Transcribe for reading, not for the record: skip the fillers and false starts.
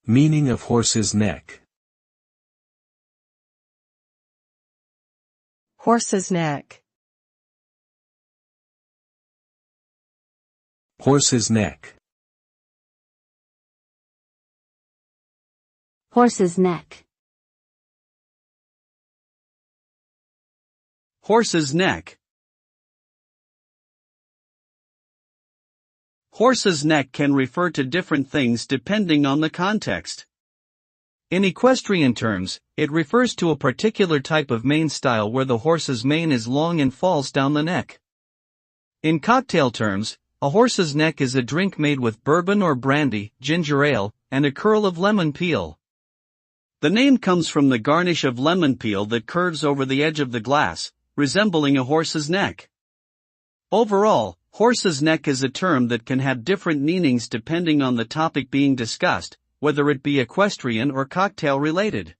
Meaning of horse's neck. Horse's neck. Horse's neck. Horse's neck. Horse's neck. Horse's neck can refer to different things depending on the context. In equestrian terms, it refers to a particular type of mane style where the horse's mane is long and falls down the neck. In cocktail terms, a horse's neck is a drink made with bourbon or brandy, ginger ale, and a curl of lemon peel. The name comes from the garnish of lemon peel that curves over the edge of the glass, resembling a horse's neck. Overall, horse's neck is a term that can have different meanings depending on the topic being discussed, whether it be equestrian or cocktail related.